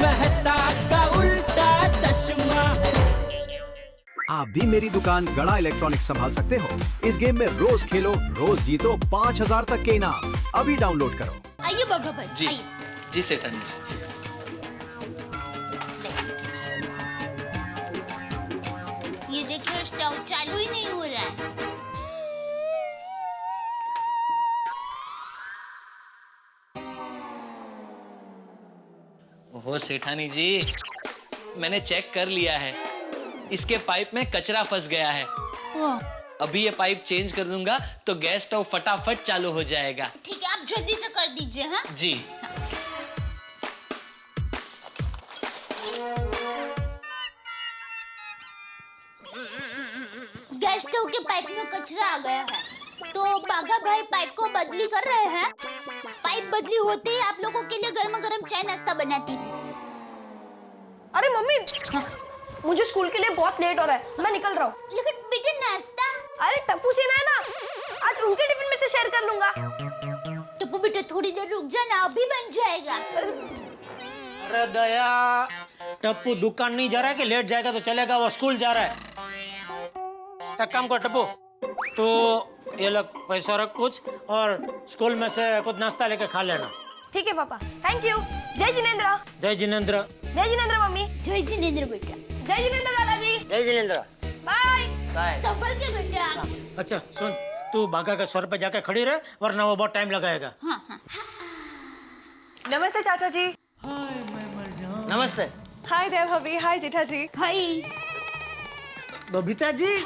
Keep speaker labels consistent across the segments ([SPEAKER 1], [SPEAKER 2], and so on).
[SPEAKER 1] मेहता का उल्टा चश्मा।
[SPEAKER 2] आप भी मेरी दुकान गड़ा इलेक्ट्रॉनिक्स संभाल सकते हो। इस गेम में रोज खेलो, रोज जीतो 5000 तक के इनाम। अभी डाउनलोड करो।
[SPEAKER 3] आइए बाघा भाई,
[SPEAKER 4] जी
[SPEAKER 3] आइए।
[SPEAKER 4] जी सेठानी जी।
[SPEAKER 3] ये देखिए स्टोव चालू ही नहीं हो रहा है।
[SPEAKER 4] ओहो सेठानी जी, मैंने चेक कर लिया है, इसके पाइप में कचरा फंस गया है। अभी ये पाइप चेंज कर दूंगा तो गैस स्टोव फटाफट चालू हो जाएगा।
[SPEAKER 3] ठीक है, आप जल्दी से कर दीजिए। हाँ
[SPEAKER 4] जी।
[SPEAKER 3] गैस स्टोव के पाइप में कचरा आ गया है, तो बाघा भाई पाइप को बदली कर रहे हैं। पाइप बदली होते ही आप लोगों के लिए गर्मा गर्म चाय नाश्ता बनाती हूँ।
[SPEAKER 5] अरे मम्मी, मुझे स्कूल के लिए बहुत लेट हो रहा है, मैं निकल रहा हूँ।
[SPEAKER 3] लेकिन बेटे नाश्ता।
[SPEAKER 5] अरे टप्पू से ना, आज उनके टिफिन में से शेयर कर लूंगा।
[SPEAKER 3] टप्पू बेटा थोड़ी देर रुक जाना, अभी बन जाएगा।
[SPEAKER 6] अरे दया, टप्पू दुकान नहीं जा रहा है कि लेट जाएगा तो चलेगा, वो स्कूल जा रहा है। एक काम कर टप्पू, तो ये लोग पैसा रख कुछ और स्कूल में से कुछ नाश्ता लेके खा लेना।
[SPEAKER 5] ठीक है पापा, थैंक यू। जय जिनेंद्र।
[SPEAKER 6] जय जिनेंद्र।
[SPEAKER 5] जय जिनेंद्र मम्मी।
[SPEAKER 3] जय जिनेंद्र बेटा।
[SPEAKER 5] जय जिनेंद्र दादाजी।
[SPEAKER 6] जय जिनेंद्र।
[SPEAKER 5] Bye
[SPEAKER 6] bye.
[SPEAKER 3] संभल के बेटा।
[SPEAKER 6] अच्छा सुन, तू बाघा के सर पे जाके खड़ी रहे, वरना वो बहुत टाइम लगाएगा।
[SPEAKER 3] हाँ हाँ।
[SPEAKER 5] नमस्ते चाचा जी।
[SPEAKER 6] नमस्ते।
[SPEAKER 5] हाय देव भाभी, हाय जेठा जी।
[SPEAKER 3] हाय।
[SPEAKER 6] बबीता जी,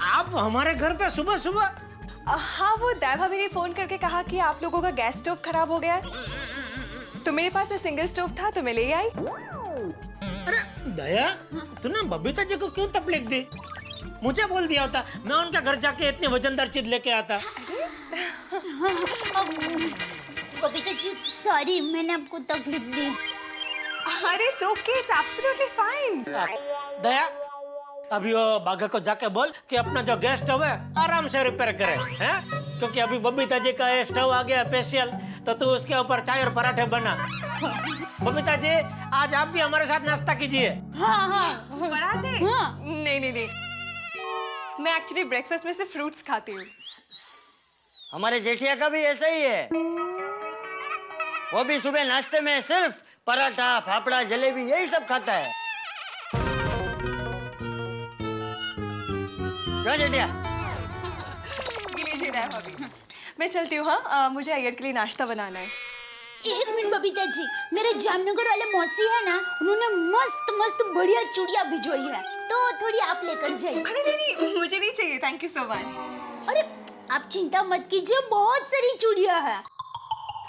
[SPEAKER 6] आप हमारे घर पे सुबह सुबह?
[SPEAKER 7] हाँ, वो दैव भाभी ने फोन करके कहा कि आप लोगों का गैस स्टोव खराब हो गया है, तो मेरे पास सिंगल स्टोव था तो मैं ले आई।
[SPEAKER 6] अरे दया, तूने बबीता जी को क्यों तकलीफ दी? मुझे बोल दिया होता, मैं उनके घर जाके इतनी वजनदार चीज लेके आता।
[SPEAKER 3] बबीता जी सॉरी, मैंने आपको तकलीफ दी।
[SPEAKER 7] अरे it's okay, it's absolutely fine.
[SPEAKER 6] Daya, अभी वो बाघा को जाके बोल कि अपना जो गैस स्टोव है आराम से रिपेयर करे, हैं? क्योंकि अभी बबीता जी का ये स्टोव आ गया स्पेशल, तो तू उसके ऊपर चाय और पराठे बना। बबीता जी, आज आप भी हमारे साथ नाश्ता कीजिए।
[SPEAKER 3] हाँ हाँ।
[SPEAKER 7] पराठे?
[SPEAKER 3] हाँ।
[SPEAKER 7] नहीं, मैं एक्चुअली ब्रेकफास्ट में से फ्रूट्स खाती हूँ।
[SPEAKER 8] हमारे जेठिया का भी ऐसा ही है, वो भी सुबह नाश्ते में सिर्फ पराठा, फाफड़ा, जलेबी यही सब खाता है। क्यों जेठिया?
[SPEAKER 7] लीजिए दैव भाभी, मैं चलती हूँ। हाँ, मुझे अय्यर के लिए नाश्ता बनाना है।
[SPEAKER 3] एक मिनट बबीता जी, मेरे जामनगर वाले मौसी है ना, उन्होंने मस्त मस्त बढ़िया चूड़ियां भिजवाई है, तो थोड़ी आप लेकर जाइए।
[SPEAKER 7] अरे नहीं, मुझे नहीं चाहिए, थैंक यू सो मच।
[SPEAKER 3] अरे आप चिंता मत कीजिए, बहुत सारी चूड़ियां हैं।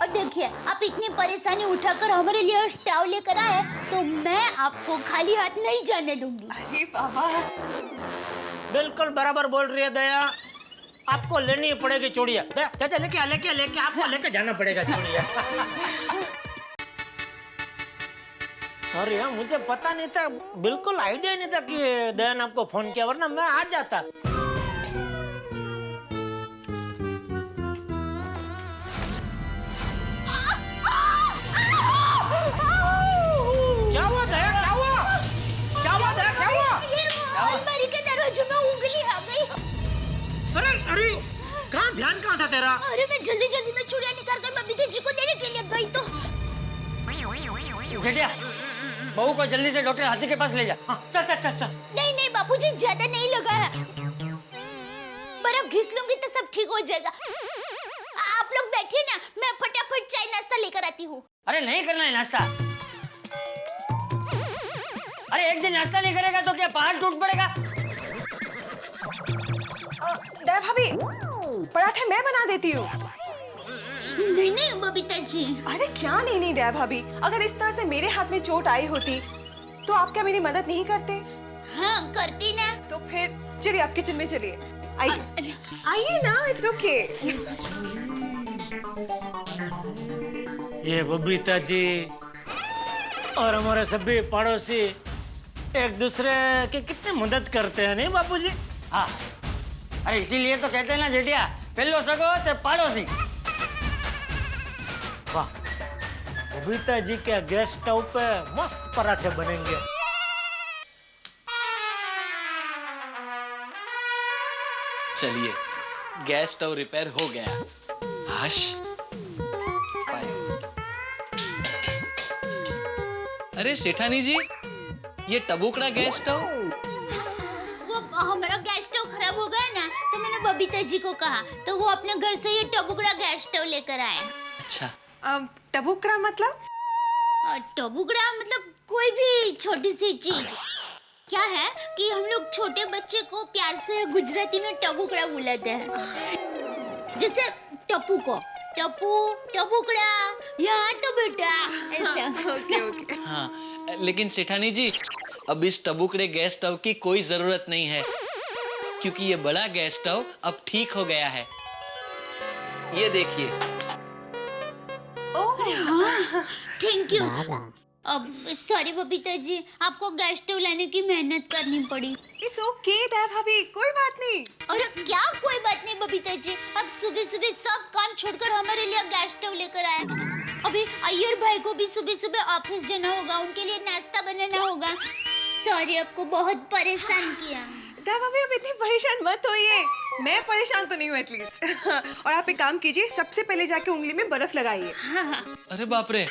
[SPEAKER 3] और देखिए, आप इतनी परेशानी उठाकर हमारे लिए स्टोव लेकर आए, तो मैं आपको खाली हाथ नहीं जाने दूंगी।
[SPEAKER 7] अरे बाबा,
[SPEAKER 6] बिल्कुल बराबर बोल रही है दया, आपको लेनी पड़ेगी चूड़ियाँ। चाचा लेके आपको लेके जाना पड़ेगा चूड़ियाँ। सॉरी हाँ, मुझे पता नहीं था, बिल्कुल आइडिया नहीं था कि दया ने आपको फोन किया, वरना मैं आ जाता। क्या हुआ दया, क्या हुआ? क्या हुआ दया, क्या हुआ?
[SPEAKER 3] अलमारी के दरवाजे में उंगली आ गई।
[SPEAKER 6] अरे ध्यान कहाँ था तेरा?
[SPEAKER 3] अरे मैं जल्दी में चूड़ियां निकाल कर बबीता जी को देने के लिए गई तो।
[SPEAKER 8] जेठिया, बहू को जल्दी से डॉक्टर हाथी के पास ले जा।
[SPEAKER 6] चल।
[SPEAKER 3] नहीं बापूजी, ज्यादा नहीं लगा है, बर्फ घिस लूंगी तो सब ठीक हो जाएगा। आप लोग बैठिए ना, मैं फटाफट चाय नाश्ता लेकर आती हूँ।
[SPEAKER 8] अरे नहीं करना है नाश्ता। अरे एक दिन नाश्ता नहीं करेगा तो क्या पहाड़ टूट पड़ेगा?
[SPEAKER 7] दैव भाभी, पराठे मैं बना देती हूँ।
[SPEAKER 3] नहीं बबीता जी।
[SPEAKER 7] अरे क्या नहीं दैव भाभी, अगर इस तरह से मेरे हाथ में चोट आई होती तो आप क्या मेरी मदद नहीं करते?
[SPEAKER 3] हाँ करती ना।
[SPEAKER 7] तो फिर चलिए, आप किचन में चलिए। आइए ना, इट्स ओके।
[SPEAKER 6] ये बबीता जी और हमारे सभी पड़ोसी एक दूसरे की कितनी मदद करते हैं, नहीं बापूजी?
[SPEAKER 8] हाँ, अरे इसीलिए तो कहते हैं ना जेठिया, पहलो सगो ते पाड़ोसी।
[SPEAKER 6] वाह, बबीता जी के गैस स्टोव पे मस्त पराठे बनेंगे।
[SPEAKER 4] चलिए, गैस स्टोव रिपेयर हो गया। हश। अरे सेठानी जी, ये टबुकड़ा गैस स्टोव।
[SPEAKER 3] वो हमारा गैस स्टोव खराब हो गया ना, तो मैंने बबीता जी को कहा, तो वो अपने घर से ये टबुकड़ा गैस स्टोव लेकर आए।
[SPEAKER 4] अच्छा,
[SPEAKER 7] टबुकड़ा मतलब?
[SPEAKER 3] टबुकड़ा मतलब कोई भी छोटी सी चीज। क्या है कि हम लोग छोटे बच्चे को प्यार से गुजराती में टबुकड़ा बुलाते हैं। जैसे टप्पू को टप्पू, टबुकड़ा, यहाँ तो बेटा, ऐसा।
[SPEAKER 7] ओके।
[SPEAKER 4] हाँ, लेकिन सेठानी जी, अब इस टबुकड़े गैस स्टोव की कोई जरूरत नहीं है, क्योंकि ये बड़ा गैस स्टोव अब ठीक हो गया है। ये देखिए।
[SPEAKER 3] Thank you. अब सॉरी बबीता जी, आपको गैस स्टोव लाने की मेहनत करनी पड़ी।
[SPEAKER 7] इट्स ओके दया भाभी, कोई बात नहीं।
[SPEAKER 3] अरे क्या कोई बात नहीं बबीता जी, अब सुबह सुबह सब काम छोड़कर हमारे लिए गैस स्टोव लेकर आए। अभी अय्यर भाई को भी सुबह सुबह ऑफिस जाना होगा, उनके लिए नाश्ता बनाना होगा। सॉरी, आपको बहुत परेशान किया।
[SPEAKER 7] दया भाभी अब इतनी परेशान मत होइए, मैं परेशान तो नहीं हूँ एटलीस्ट। और आप एक काम कीजिए, सबसे पहले जाके उंगली में बर्फ लगाइए।
[SPEAKER 4] अरे बाप रे,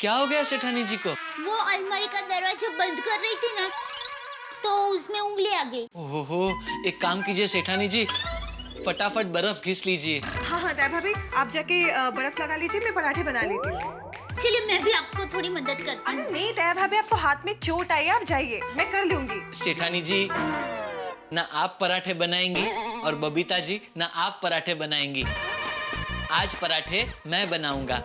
[SPEAKER 4] क्या हो गया सेठानी जी को?
[SPEAKER 3] वो अलमारी का दरवाजा बंद कर रही थी ना, तो उसमें उंगली आ गई।
[SPEAKER 4] ओहो, एक काम कीजिए सेठानी जी, फटाफट बर्फ घिस लीजिए।
[SPEAKER 7] हाँ दया भाभी, आप जाके बर्फ लगा लीजिए, मैं पराठे बना लेती हूँ।
[SPEAKER 3] चलिए मैं भी आपको थोड़ी मदद करती हूँ।
[SPEAKER 7] अरे नहीं दया भाभी, आपको हाथ में चोट आई है, आप जाइए, मैं कर लूंगी।
[SPEAKER 4] सेठानी जी, ना आप पराठे बनाएंगी और बबीता जी ना आप पराठे बनाएंगी। आज पराठे मैं बनाऊंगा।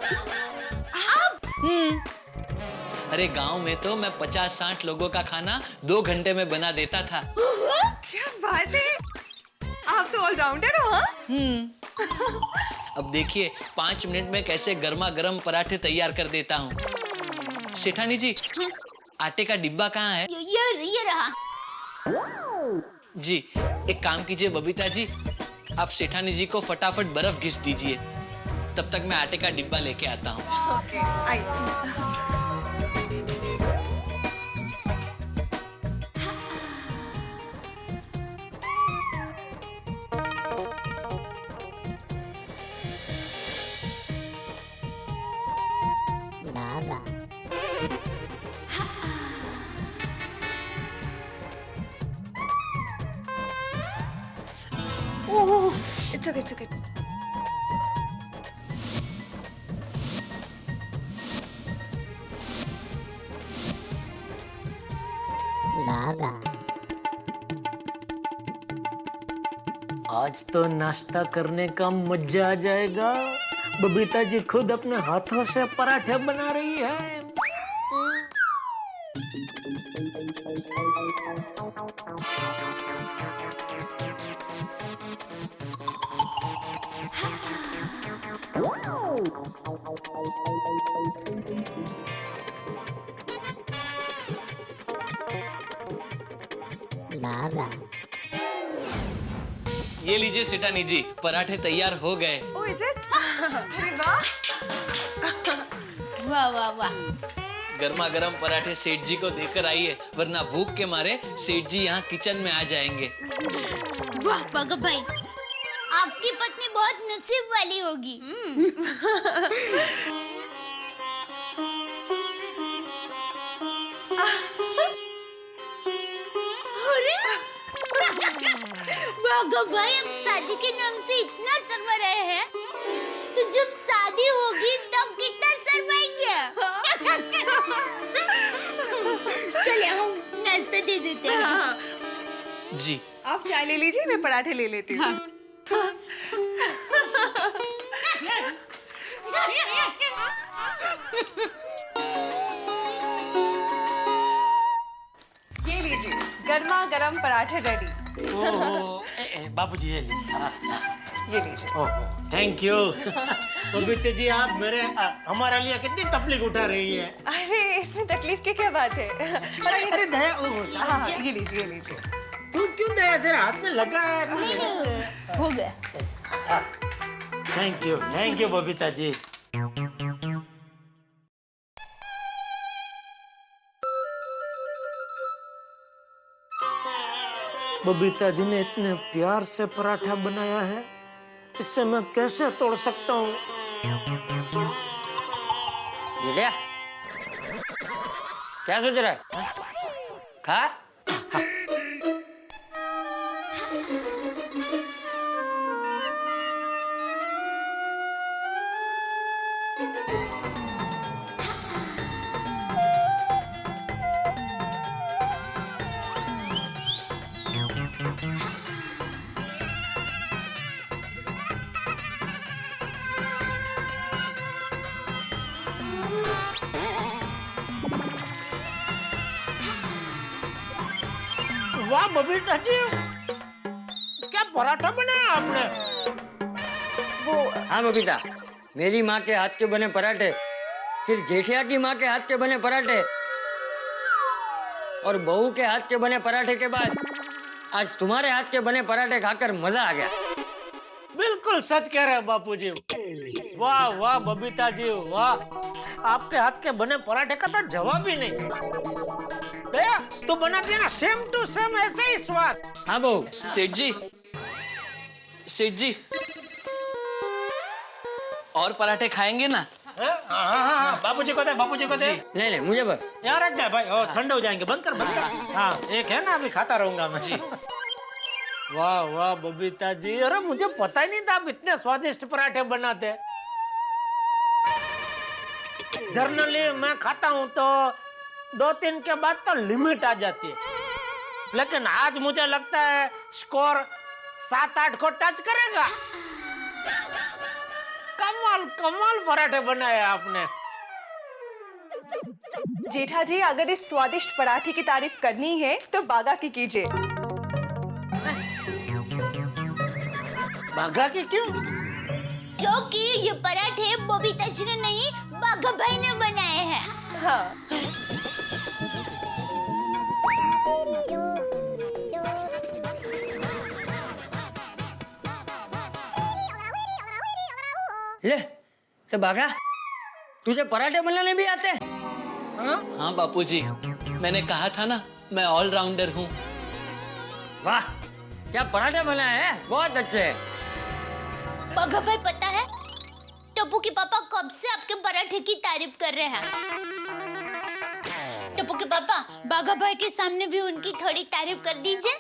[SPEAKER 4] अरे गांव में तो मैं 50-60 लोगों का खाना 2 घंटे में बना देता था।
[SPEAKER 7] क्या बात है, आप तो ऑलराउंडर हो। हाँ?
[SPEAKER 4] अब देखिए 5 मिनट में कैसे गर्मा गर्म पराठे तैयार कर देता हूँ। सेठानी जी, आटे का डिब्बा कहाँ है?
[SPEAKER 3] ये रहा।
[SPEAKER 4] जी, एक काम कीजिए बबीता जी, आप सेठानी जी को फटाफट बर्फ घिस दीजिए, तब तक मैं आटे का डिब्बा लेके आता हूँ।
[SPEAKER 7] ओके, आइए। Oh, it's okay, it's okay.
[SPEAKER 6] आज तो नाश्ता करने का मजा आ जाएगा। बबीता जी खुद अपने हाथों से पराठे बना रही है।
[SPEAKER 4] ये लीजिए सेठानी जी, पराठे तैयार हो गए।
[SPEAKER 7] Oh, is it? अरे वाह!
[SPEAKER 3] वाह वाह वाह।
[SPEAKER 4] गर्मा गर्म पराठे सेठ जी को देकर आइए, वरना भूख के मारे सेठ जी यहाँ किचन में आ जाएंगे।
[SPEAKER 3] वाह भगत भाई, आपकी पत्नी बहुत नसीब वाली होगी। भगत भाई, अब शादी के नाम से इतना शर्मा रहे हैं, तो जब शादी होगी तब कितना शर्माएंगे। चलिए हम नाश्ता दे देते हैं।
[SPEAKER 4] जी,
[SPEAKER 7] आप चाय ले लीजिए, मैं पराठे ले लेती हूँ। ये लीजिए, गर्मा गर्म पराठे रेडी।
[SPEAKER 6] बाबूजी ये लीजिए।
[SPEAKER 7] ये लीजिए।
[SPEAKER 6] Thank you. बबीता जी, आप हमारे लिए कितनी तकलीफ उठा रही है।
[SPEAKER 7] अरे इसमें तकलीफ की क्या बात है?
[SPEAKER 6] अरे दया,
[SPEAKER 7] हाँ, ये लीजिए, ये लीजिए।
[SPEAKER 6] तू क्यों दया तेरे हाथ में लगा है?
[SPEAKER 3] हो गया।
[SPEAKER 6] थैंक यू बबीता जी। बबीता जी ने इतने प्यार से पराठा बनाया है, इसे मैं कैसे तोड़ सकता हूँ?
[SPEAKER 8] बेटा क्या सोच रहा है? खा।
[SPEAKER 6] वाह बबीता जी, क्या पराठा बनाया आपने?
[SPEAKER 7] वो
[SPEAKER 8] हाँ बबीता, मेरी माँ के हाथ के बने पराठे, फिर जेठिया की माँ के हाथ के बने पराठे और बहू के हाथ के बने पराठे के बाद आज तुम्हारे हाथ के बने पराठे खाकर मजा आ गया।
[SPEAKER 6] बिल्कुल सच कह रहे हैं बापूजी। वाह वाह बबीता जी वाह, आपके हाथ के बने पराठे का तो जवाब ही नहीं। दया तो बनाती है ना सेम टू सेम ऐसे ही स्वाद।
[SPEAKER 8] हाँ बहू।
[SPEAKER 4] सेठ जी, सेठ जी, और पराठे खाएंगे ना?
[SPEAKER 6] हाँ, बापूजी को दे, बापूजी को दे।
[SPEAKER 8] नहीं नहीं मुझे बस।
[SPEAKER 6] यार रख दे भाई, और ठंडे हो जाएंगे, बंद कर बंद कर। हाँ एक है ना, अभी खाता रहूंगा मैं। जी वाह वाह बबीता जी, अरे मुझे पता ही नहीं था आप इतने स्वादिष्ट पराठे बनाते। जनरली मैं खाता हूँ तो 2-3 के बाद तो लिमिट आ जाती है, लेकिन आज मुझे लगता है स्कोर 7-8 को टच करेगा। कमाल कमाल पराठे बनाए आपने।
[SPEAKER 7] जेठा जी, अगर इस स्वादिष्ट पराठे की तारीफ करनी है तो बागा की कीजिए।
[SPEAKER 6] बागा की क्यों?
[SPEAKER 3] क्योंकि ये पराठे बबीता जी ने नहीं, बाघा भाई ने बनाए हैं।
[SPEAKER 7] हाँ,
[SPEAKER 8] ले तो बागा, तुझे पराठे बनाने भी आते हैं?
[SPEAKER 4] हाँ बापूजी, मैंने कहा था ना मैं ऑलराउंडर हूँ।
[SPEAKER 8] वाह क्या पराठे बनाए हैं, बहुत अच्छे।
[SPEAKER 3] बाघा भाई पता है, टप्पू के पापा कब से आपके पराठे की तारीफ कर रहे हैं। टप्पू के पापा, बाघा भाई के सामने भी उनकी थोड़ी तारीफ कर दीजिए,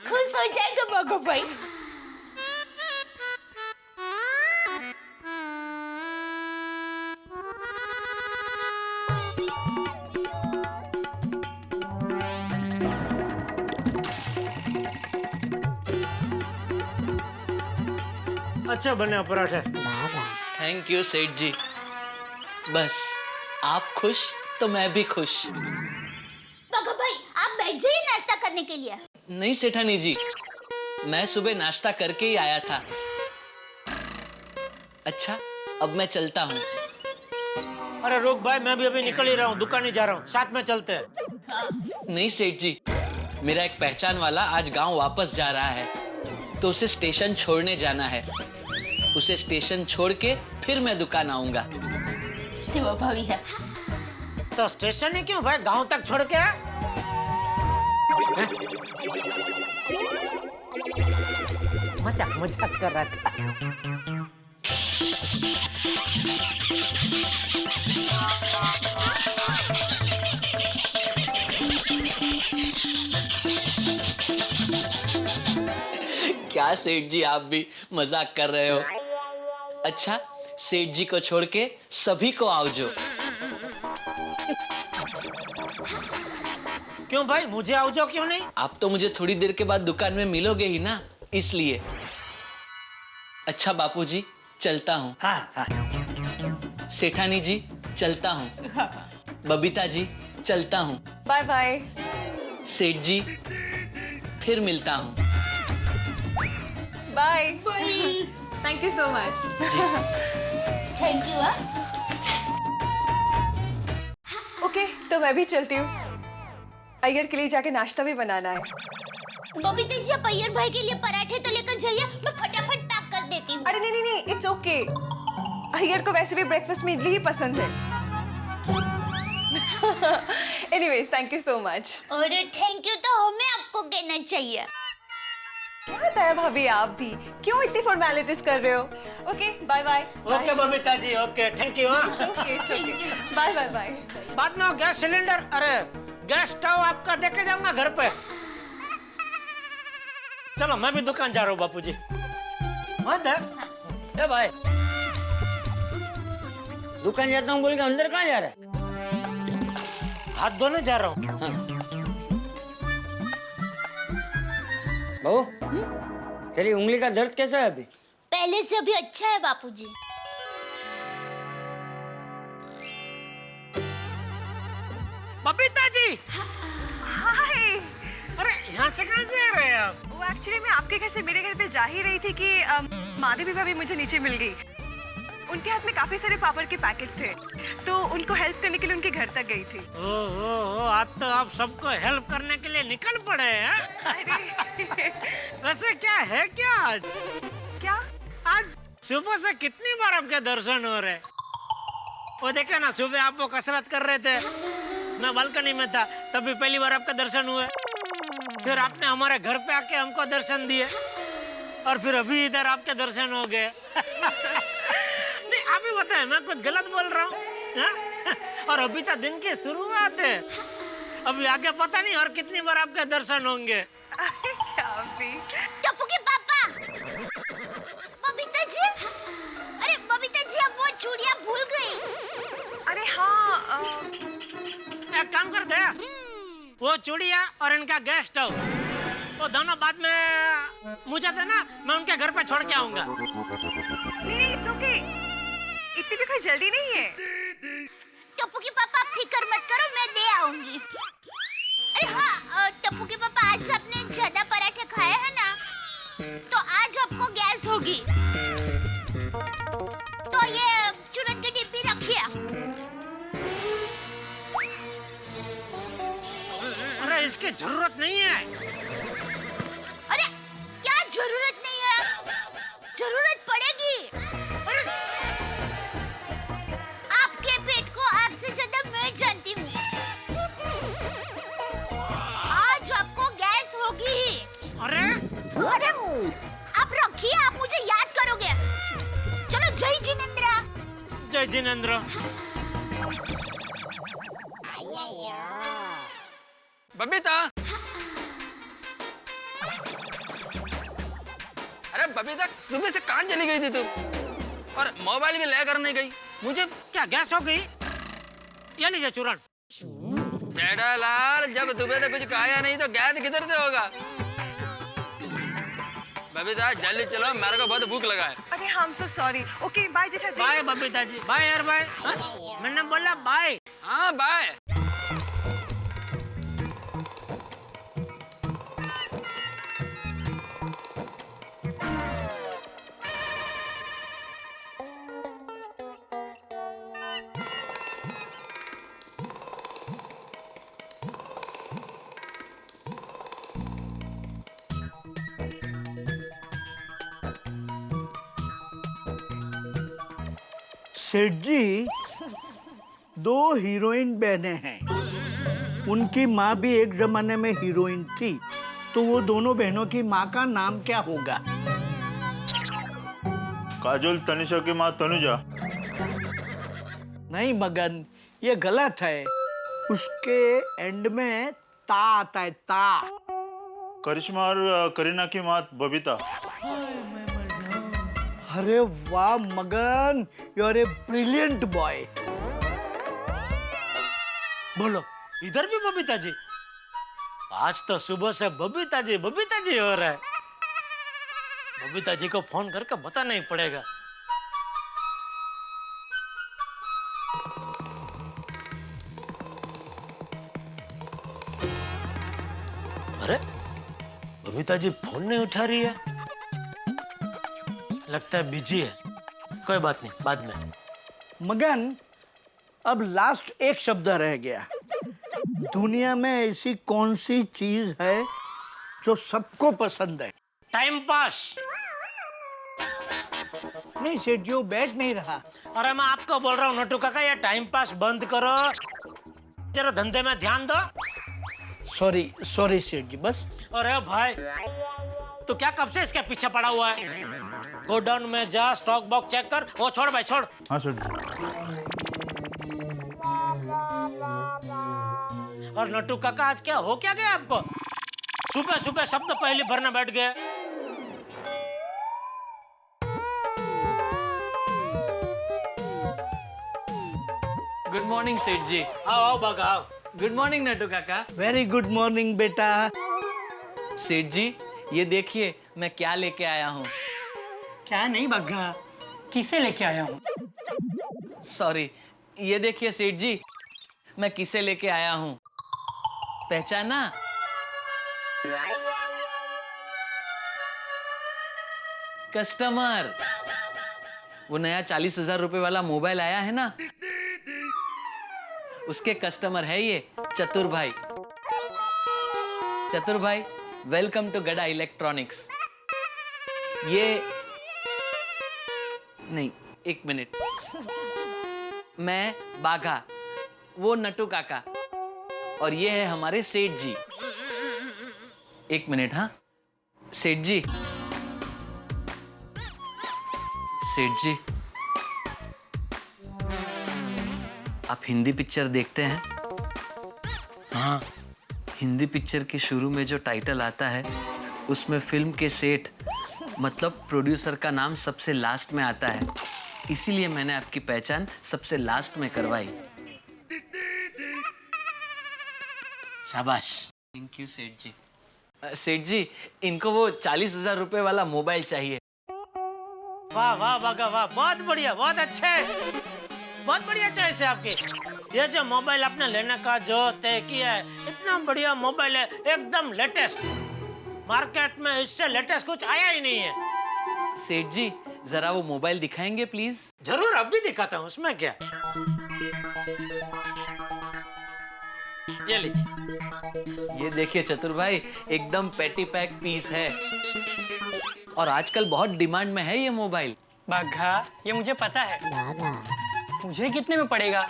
[SPEAKER 3] खुश हो जाएगा बाघा भाई।
[SPEAKER 6] अच्छा बने पराठे।
[SPEAKER 4] थैंक यू सेठ जी। बस आप खुश तो मैं भी खुश।
[SPEAKER 3] बाघा भाई आप बैठ जाइए नाश्ता करने के लिए।
[SPEAKER 4] नहीं सेठानी जी, मैं सुबह नाश्ता करके ही आया था। अच्छा अब मैं चलता हूँ।
[SPEAKER 6] अरे रुक भाई, मैं भी अभी निकल ही रहा हूँ, दुकान ही जा रहा हूँ, साथ में चलते हैं।
[SPEAKER 4] नहीं सेठ जी, मेरा एक पहचान वाला आज गांव वापस जा रहा है, तो उसे स्टेशन छोड़ने जाना है। उसे स्टेशन छोड़ के फिर मैं दुकान आऊंगा।
[SPEAKER 3] सेवा भावी है।
[SPEAKER 6] तो स्टेशन ही क्यों भाई, गांव तक छोड़ के आ? मजाक मजाक कर रहा था।
[SPEAKER 4] क्या सेठ जी, आप भी मजाक कर रहे हो? अच्छा सेठ जी को छोड़ के सभी को आओ जो।
[SPEAKER 6] क्यों भाई, मुझे आओ जाओ क्यों नहीं?
[SPEAKER 4] आप तो मुझे थोड़ी देर के बाद दुकान में मिलोगे ही ना, इसलिए। अच्छा बापूजी चलता हूँ।
[SPEAKER 8] हाँ हाँ।
[SPEAKER 4] सेठानी जी चलता हूँ। बबीता जी चलता हूँ।
[SPEAKER 7] Bye bye.
[SPEAKER 4] सेठ जी फिर मिलता हूँ।
[SPEAKER 7] Bye. Thank you so much.
[SPEAKER 3] Thank you.
[SPEAKER 7] Okay, तो मैं भी चलती हूँ। अय्यर के लिए जाके नाश्ता भी बनाना है।
[SPEAKER 3] बबीता जी आप अय्यर भाई के लिए पराठे तो लेकर जाइए, मैं फटाफट पैक कर देती हूँ।
[SPEAKER 7] अरे नहीं नहीं नहीं, इट्स ओके। अय्यर को वैसे भी ब्रेकफास्ट में इडली ही पसंद है। Anyways thank you so much.
[SPEAKER 3] और थैंक यू तो हमें आपको कहना चाहिए।
[SPEAKER 7] क्या दया भाभी, आप भी क्यों इतनी फॉर्मेलिटीज कर रहे हो? Okay bye bye.
[SPEAKER 6] Okay Babita ji, okay, thank you.
[SPEAKER 7] It's okay bye bye bye.
[SPEAKER 6] बाद में गैस सिलेंडर, अरे गैस स्टोव आपका देके जाऊंगा घर पे। चलो मैं भी दुकान जा रहा हूँ बापूजी।
[SPEAKER 8] ए भाई, दुकान जाता हूँ बोल के अंदर कहाँ जा रहा है?
[SPEAKER 6] हाथ धोने जा रहा हूँ।
[SPEAKER 8] बहू, तेरी उंगली का दर्द कैसा है अभी?
[SPEAKER 3] पहले से अभी अच्छा है बापूजी।
[SPEAKER 6] बबीता जी,
[SPEAKER 7] हाय।
[SPEAKER 6] अरे यहाँ से कहाँ से आ रहे हैं आप?
[SPEAKER 7] वो एक्चुअली मैं आपके घर से मेरे घर पे जा ही रही थी कि माधवी भाभी मुझे नीचे मिल गई। उनके हाथ में काफी सारे पापड़ के पैकेट्स थे, तो उनको हेल्प करने के लिए उनके घर तक गई थी।
[SPEAKER 6] ओह, आज तो आप सबको हेल्प करने के लिए निकल पड़े हैं।
[SPEAKER 7] अरे
[SPEAKER 6] वैसे क्या है क्या आज?
[SPEAKER 7] क्या?
[SPEAKER 6] आज सुबह से कितनी बार आपके दर्शन हो रहे? वो देखे ना, सुबह आप वो कसरत कर रहे थे, मैं बालकनी में था, तभी पहली बार आपका दर्शन हुए। फिर आपने हमारे घर पे आके हमको दर्शन दिए, और फिर अभी इधर आपके दर्शन हो गए। नहीं, आप ही बताएं, मैं कुछ गलत बोल रहा हूँ? और अभी तो दिन की शुरुआत है, अभी आगे पता नहीं और कितनी बार आपके दर्शन होंगे।
[SPEAKER 3] टप्पू के पापा, बबीता जी, अरे बबीता जी आप वो चूड़ियां भूल गई।
[SPEAKER 7] अरे हाँ,
[SPEAKER 6] एक काम कर दे, वो चूड़िया और इनका गैस स्टोव, वो दोनों बाद में मुझे देना, मैं उनके घर पे छोड़ के आऊंगा।
[SPEAKER 7] नहीं इट्स ओके, इतनी भी कोई जल्दी नहीं है।
[SPEAKER 3] टप्पू के पापा आप फिक्र मत करो, मैं दे आऊंगी। अरे हाँ टप्पू के पापा, आज आपने ज्यादा पराठे खाए हैं ना, तो आज आपको गैस होगी, तो ये चूरन की डिब्बी रखिए।
[SPEAKER 6] अरे इसकी जरूरत नहीं है।
[SPEAKER 3] अरे क्या जरूरत नहीं है? जरूरत पड़ेगी।
[SPEAKER 6] अरे
[SPEAKER 3] आपके पेट को आपसे ज्यादा मैं जानती हूँ। आज आपको गैस होगी।
[SPEAKER 6] अरे
[SPEAKER 3] अरे आप रखिए, आप मुझे याद करोगे। चलो जय जिनेंद्र।
[SPEAKER 6] जय जिनेंद्र।
[SPEAKER 9] बबीता, अरे बबीता, सुबह से कहाँ चली गई थी तुम? और मोबाइल भी लेकर नहीं गई।
[SPEAKER 6] मुझे क्या गैस हो गई? ये लीजिए चूरन।
[SPEAKER 9] जेठालाल, जब तुम्हें तो कुछ खाया नहीं तो गैस किधर से होगा? बबीता जल्दी चलो, मेरे को बहुत भूख लगा है।
[SPEAKER 7] अरे I am so sorry. Okay bye Jetha ji.
[SPEAKER 6] Bye Babita ji, bye यार, बाय। मैंने बोला बाय।
[SPEAKER 9] हाँ बाय।
[SPEAKER 10] सेठ जी, दो हीरोइन बहनें हैं। उनकी माँ भी एक जमाने में हीरोइन थी, तो वो दोनों बहनों की माँ का नाम क्या होगा?
[SPEAKER 11] काजोल तनिषा की माँ तनुजा।
[SPEAKER 10] नहीं मगन, ये गलत है। उसके एंड में ता आता है, ता।
[SPEAKER 11] करिश्मा और करीना की माँ बबीता।
[SPEAKER 10] अरे वाह Magan, you are a brilliant boy.
[SPEAKER 6] बोलो, इधर भी बबीता जी? आज तो सुबह से बबीता जी हो रहा है। बबीता जी को फोन करके बताना ही पड़ेगा। अरे बबीता जी फोन नहीं उठा रही है, लगता है बिजी है। कोई बात नहीं, बाद में।
[SPEAKER 10] मगन, अब लास्ट एक शब्द रह गया। दुनिया में ऐसी कौन सी चीज है जो सबको पसंद है?
[SPEAKER 6] Time pass.
[SPEAKER 10] नहीं सेठ जी, वो बैठ नहीं रहा।
[SPEAKER 6] अरे मैं आपको बोल रहा हूँ नटू काका, ये टाइम पास बंद करो। जरा धंधे में ध्यान दो।
[SPEAKER 10] सॉरी सॉरी सेठ जी, बस।
[SPEAKER 6] अरे भाई, तू क्या कब से इसके पीछे पड़ा हुआ है? गोडाउन में जा, स्टॉक बॉक्स चेक कर। वो छोड़ भाई, छोड़।
[SPEAKER 11] हाँ सर।
[SPEAKER 6] और नट्टू काका, आज क्या हो क्या गया आपको? सुबह सुबह शब्द पहले भरने बैठ गए।
[SPEAKER 4] गुड मॉर्निंग सेठ जी।
[SPEAKER 6] आओ आओ बागा, आओ।
[SPEAKER 4] गुड मॉर्निंग नट्टू काका।
[SPEAKER 10] वेरी गुड मॉर्निंग बेटा।
[SPEAKER 4] सेठ जी, ये देखिए मैं क्या लेके आया हूँ।
[SPEAKER 1] क्या नहीं बग्गा, किसे लेके आया हूँ?
[SPEAKER 4] सॉरी, ये देखिए सेठ जी, मैं किसे लेके आया हूँ, पहचाना? कस्टमर। वो नया 40,000 रुपए वाला मोबाइल आया है ना, उसके कस्टमर है ये चतुर भाई। चतुर भाई, वेलकम टू गड़ा इलेक्ट्रॉनिक्स। ये नहीं, एक मिनट, मैं बाघा, वो नट्टू काका, और ये है हमारे सेठ जी। एक मिनट, हाँ सेठ जी। सेठ जी, आप हिंदी पिक्चर देखते हैं? हाँ, हिंदी पिक्चर के शुरू में जो टाइटल आता है उसमें फिल्म के सेठ मतलब प्रोड्यूसर का नाम सबसे लास्ट में आता है, इसीलिए मैंने आपकी पहचान सबसे लास्ट में करवाई। शाबाश। थैंक यू सेठ जी। सेठ जी, इनको वो 40,000 रुपए वाला मोबाइल चाहिए।
[SPEAKER 6] वाह वाह बागा वाह, बहुत बढ़िया, बहुत अच्छे, बहुत बढ़िया चॉइस है आपकी। ये जो मोबाइल आपने लेने का जो तय किया है, इतना बढ़िया मोबाइल है, एकदम लेटेस्ट। मार्केट में इससे लेटेस्ट कुछ आया ही नहीं है।
[SPEAKER 4] सेठ जी, जरा वो मोबाइल दिखाएंगे प्लीज?
[SPEAKER 6] जरूर, अब भी दिखाता हूँ, उसमें क्या। ये लीजिए।
[SPEAKER 4] ये देखिए चतुर भाई, एकदम पैटी पैक पीस है, और आजकल बहुत डिमांड में है ये मोबाइल।
[SPEAKER 1] बग्गा, ये मुझे पता है। मुझे कितने में पड़ेगा?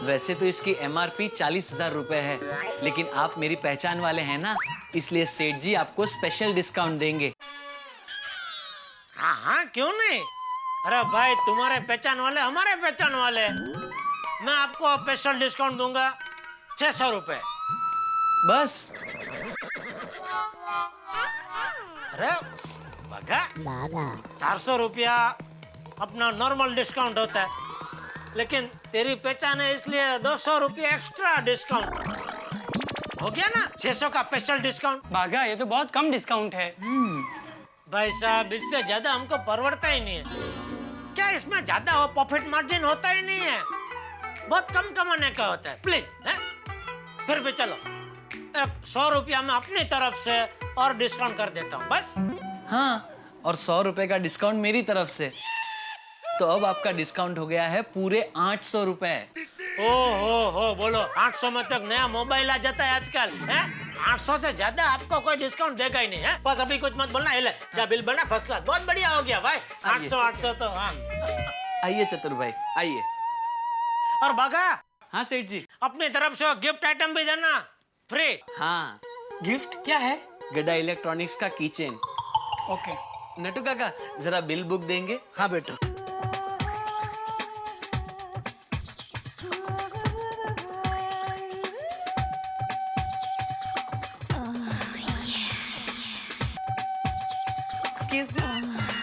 [SPEAKER 4] वैसे तो इसकी MRP 40,000 रुपए है, लेकिन आप मेरी पहचान वाले हैं ना, इसलिए सेठ जी आपको स्पेशल डिस्काउंट देंगे।
[SPEAKER 6] हाँ हाँ, क्यों नहीं। अरे भाई, तुम्हारे पहचान वाले हमारे पहचान वाले, मैं आपको स्पेशल डिस्काउंट दूंगा 600 रुपए
[SPEAKER 4] बस।
[SPEAKER 6] अरे बगा, 400 रुपया अपना नॉर्मल डिस्काउंट होता है, लेकिन तेरी पहचान है इसलिए 200 रुपया एक्स्ट्रा डिस्काउंट हो गया ना, 600 का स्पेशल डिस्काउंट।
[SPEAKER 1] बग्गा, ये तो बहुत कम डिस्काउंट है।
[SPEAKER 6] भाई साहब, इससे ज्यादा हमको परवड़ता ही नहीं है। क्या इसमें ज्यादा हो प्रॉफिट मार्जिन होता ही नहीं है, बहुत कम कमाने का होता है। प्लीज, फिर भी चलो, 100 रुपया मैं अपनी तरफ से और डिस्काउंट कर देता हूँ बस।
[SPEAKER 4] हाँ, और 100 रुपए का डिस्काउंट मेरी तरफ से, तो अब आपका डिस्काउंट हो गया है पूरे 800 रुपए।
[SPEAKER 6] हो बोलो, 800 में तक नया मोबाइल आ जाता है आजकल, है? 800 से ज्यादा आपको कोई डिस्काउंट देगा ही नहीं है। बस अभी कुछ मत बोलना, ले जा बिल बना, फर्स्ट क्लास, बहुत बढ़िया हो गया भाई। 800 तो हाँ।
[SPEAKER 4] आइए चतुर भाई, आइए।
[SPEAKER 6] और बागा,
[SPEAKER 4] हाँ सेठ जी,
[SPEAKER 6] अपनी तरफ से गिफ्ट आइटम भी देना फ्री।
[SPEAKER 4] हाँ,
[SPEAKER 1] गिफ्ट क्या है?
[SPEAKER 4] गड़ा इलेक्ट्रॉनिक्स का कीचेन।
[SPEAKER 1] ओके।
[SPEAKER 4] नट्टू काका, जरा बिल बुक देंगे?
[SPEAKER 10] हाँ बेटा।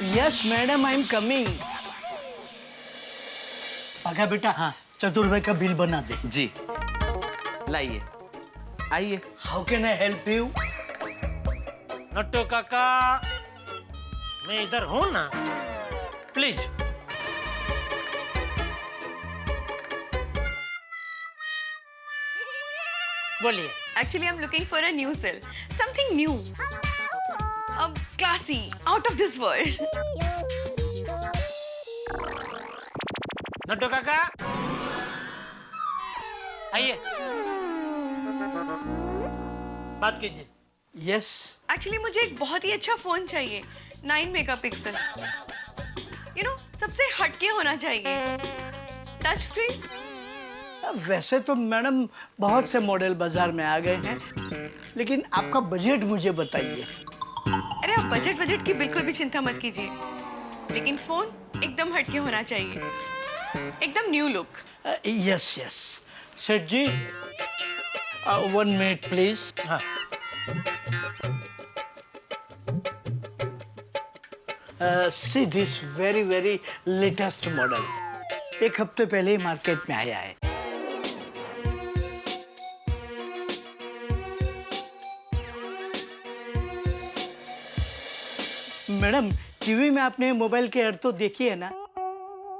[SPEAKER 10] Yes madam, I am coming. Bagga बेटा,
[SPEAKER 4] हाँ।
[SPEAKER 10] चतुर भाई का बिल बना दे।
[SPEAKER 4] जी, लाइए, आइए।
[SPEAKER 10] How can I help you?
[SPEAKER 6] Nattu काका, मैं इधर हूँ ना, प्लीज। बोलिए।
[SPEAKER 5] Actually, I'm looking for a new cell, something new, classy, out of this world.
[SPEAKER 6] Nattu काका, आइए, बात कीजिए।
[SPEAKER 10] यस।
[SPEAKER 5] Actually, मुझे एक बहुत ही अच्छा फोन चाहिए, 9 मेगापिक्सल, सबसे हटके होना चाहिए, टच स्क्रीन।
[SPEAKER 10] वैसे तो मैडम बहुत से मॉडल बाजार में आ गए हैं, लेकिन आपका बजट मुझे बताइए।
[SPEAKER 7] अरे आप बजट की बिल्कुल भी चिंता मत कीजिए, लेकिन फोन एकदम हटके होना चाहिए, एकदम न्यू लुक।
[SPEAKER 10] यस यस सेठ जी, 1 मिनट प्लीज।
[SPEAKER 6] हाँ।
[SPEAKER 10] See this very latest model, 1 हफ्ते पहले ही मार्केट में आया है। मैडम, टीवी में आपने मोबाइल के ऐड तो देखी है ना?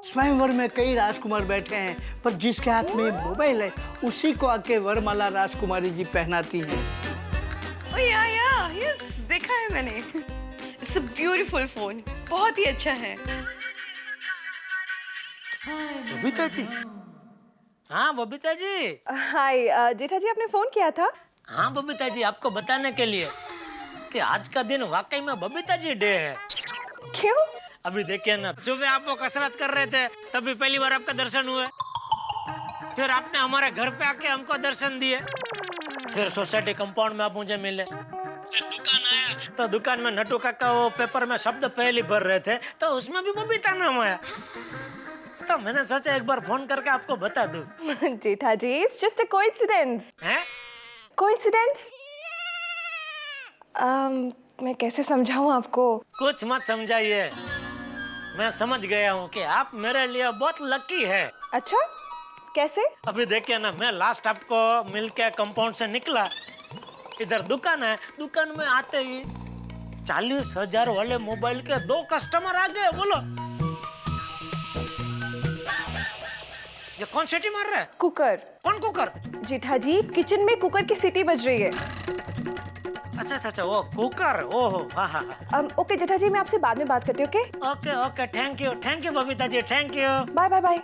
[SPEAKER 10] स्वयंवर में कई राजकुमार बैठे हैं, पर जिसके हाथ में मोबाइल है उसी को आके वरमाला राजकुमारी जी पहनाती हैं।
[SPEAKER 7] ओ या यस, देखा है मैंने। इट्स अ ब्यूटीफुल फोन, बहुत ही अच्छा है।
[SPEAKER 6] बबीता जी। हाँ बबीता जी।
[SPEAKER 7] हाय जेठा जी, आपने फोन किया था?
[SPEAKER 6] हाँ बबीता जी, आपको बताने के लिए कि आज का दिन वाकई में बबीता जी डे है।
[SPEAKER 7] क्यों?
[SPEAKER 6] अभी देखिए ना, सुबह आप वो कसरत कर रहे थे तभी पहली बार आपका दर्शन हुए, फिर आपने हमारे घर पे आके हमको दर्शन दिए, फिर सोसाइटी कंपाउंड में आप मुझे मिले, फिर दुकान आया तो दुकान में नटू काका वो पेपर में शब्द पहली भर रहे थे तो उसमें भी बबीता नाम आया, तो मैंने सोचा एक बार फोन करके आपको बता दूं।
[SPEAKER 7] जेठा जी, इट्स जस्ट अ कोइंसिडेंस।
[SPEAKER 6] हैं?
[SPEAKER 7] कोइंसिडेंस? मैं कैसे समझाऊं आपको?
[SPEAKER 6] कुछ मत समझाइए, मैं समझ गया हूँ कि आप मेरे लिए बहुत लकी है।
[SPEAKER 7] अच्छा, कैसे?
[SPEAKER 6] अभी देखिए ना, मैं लास्ट आपको मिलके कंपाउंड से निकला, इधर दुकान है, दुकान में आते ही 40,000 वाले मोबाइल के 2 कस्टमर आ गए। बोलो ये कौन सीटी मार रहा है?
[SPEAKER 7] कुकर।
[SPEAKER 6] कौन कुकर?
[SPEAKER 7] जेठा जी, किचन में कुकर की सीटी बज रही है।
[SPEAKER 6] अच्छा, वो कुकर। ओहो, हाँ हाँ।
[SPEAKER 7] ओके जेठा जी, मैं आपसे बाद में बात करती हूँ।
[SPEAKER 6] Okay, thank you Babita ji, thank you.
[SPEAKER 7] Bye.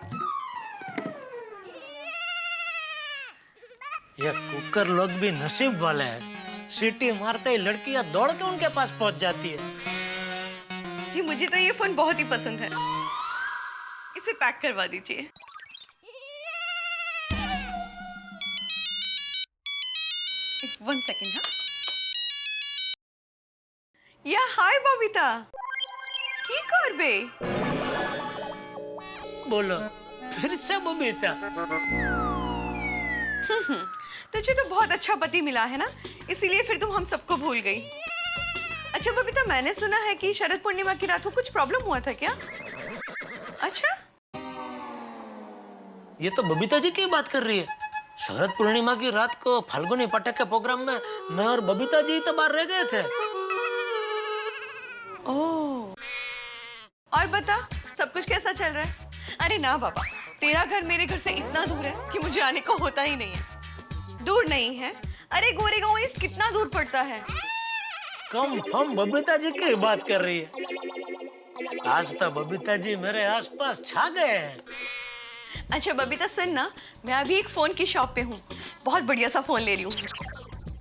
[SPEAKER 6] ये कुकर लोग भी नसीब वाले हैं, सीटी मारते ही लड़कियां दौड़ के उनके पास पहुंच जाती है।
[SPEAKER 7] जी, मुझे तो ये फोन बहुत ही पसंद है, इसे पैक करवा दीजिए। One second, हाँ? या हाय बबीता, की करबे?
[SPEAKER 6] बोलो फिर से बबीता।
[SPEAKER 7] तुझे तो बहुत अच्छा पति मिला है ना, इसीलिए फिर तुम हम सबको भूल गई। अच्छा बबीता, मैंने सुना है कि शरद पूर्णिमा की रात को कुछ प्रॉब्लम हुआ था क्या? अच्छा,
[SPEAKER 6] ये तो बबीता जी की बात कर रही है। शरद पूर्णिमा की रात को फाल्गुनी पटक के प्रोग्राम में मैं और बबीता जी तो बाहर रह गए थे।
[SPEAKER 7] ओह, और बता, सब कुछ कैसा चल रहा है? अरे ना बाबा, तेरा घर मेरे घर से इतना दूर है कि मुझे आने को होता ही नहीं है। दूर नहीं है? अरे गोरेगांव ईस्ट कितना दूर पड़ता है?
[SPEAKER 6] कम हम बबीता जी की बात कर रही है। आज तो बबीता जी मेरे आसपास छा गए हैं।
[SPEAKER 7] अच्छा बबीता, सुन ना, मैं अभी एक फोन की शॉप पे हूँ, बहुत बढ़िया सा फोन ले रही हूँ।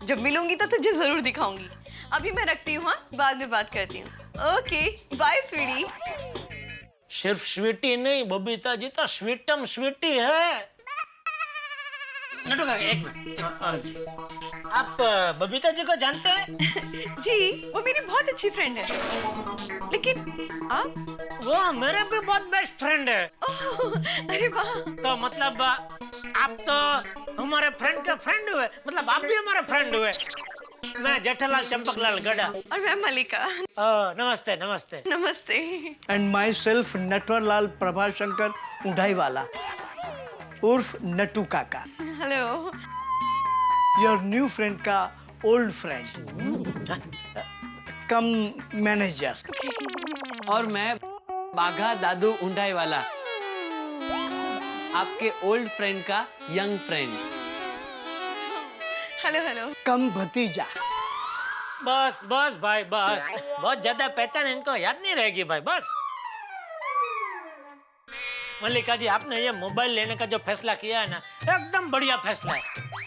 [SPEAKER 7] जब मिलूंगी तो तुझे जरूर दिखाऊंगी। अभी मैं रखती हूँ, हाँ, बाद में बात करती हूँ। Okay, bye sweetie.
[SPEAKER 6] सिर्फ स्वीटी नहीं, बबीता जी तो स्वीटम स्वीटी है। नटू काका, एक मिनट, आप बबीता जी को जानते हैं?
[SPEAKER 7] जी, वो मेरी बहुत अच्छी फ्रेंड है। लेकिन आप?
[SPEAKER 6] वो मेरे भी बहुत बेस्ट फ्रेंड है।
[SPEAKER 7] अरे वाह।
[SPEAKER 6] तो मतलब आप तो हमारे फ्रेंड के फ्रेंड हुए, मतलब आप भी हमारे फ्रेंड हुए। मैं जेठालाल चंपकलाल गड़ा।
[SPEAKER 7] और मैं मलिका।
[SPEAKER 6] नमस्ते नमस्ते।
[SPEAKER 7] नमस्ते।
[SPEAKER 10] And myself Natwarlal Prabhashankar Undhaiwala उर्फ नटू काका।
[SPEAKER 7] हेलो।
[SPEAKER 10] योर न्यू फ्रेंड का ओल्ड फ्रेंड कम मैनेजर।
[SPEAKER 4] और मैं बाघा दादू उंडाई वाला, आपके ओल्ड फ्रेंड का यंग फ्रेंड।
[SPEAKER 7] हेलो।
[SPEAKER 10] कम भतीजा।
[SPEAKER 6] बस भाई, बस। बहुत ज्यादा पहचान इनको याद नहीं रहेगी भाई, बस। मल्लिका जी, आपने ये मोबाइल लेने का जो फैसला किया है ना, एकदम बढ़िया फैसला है,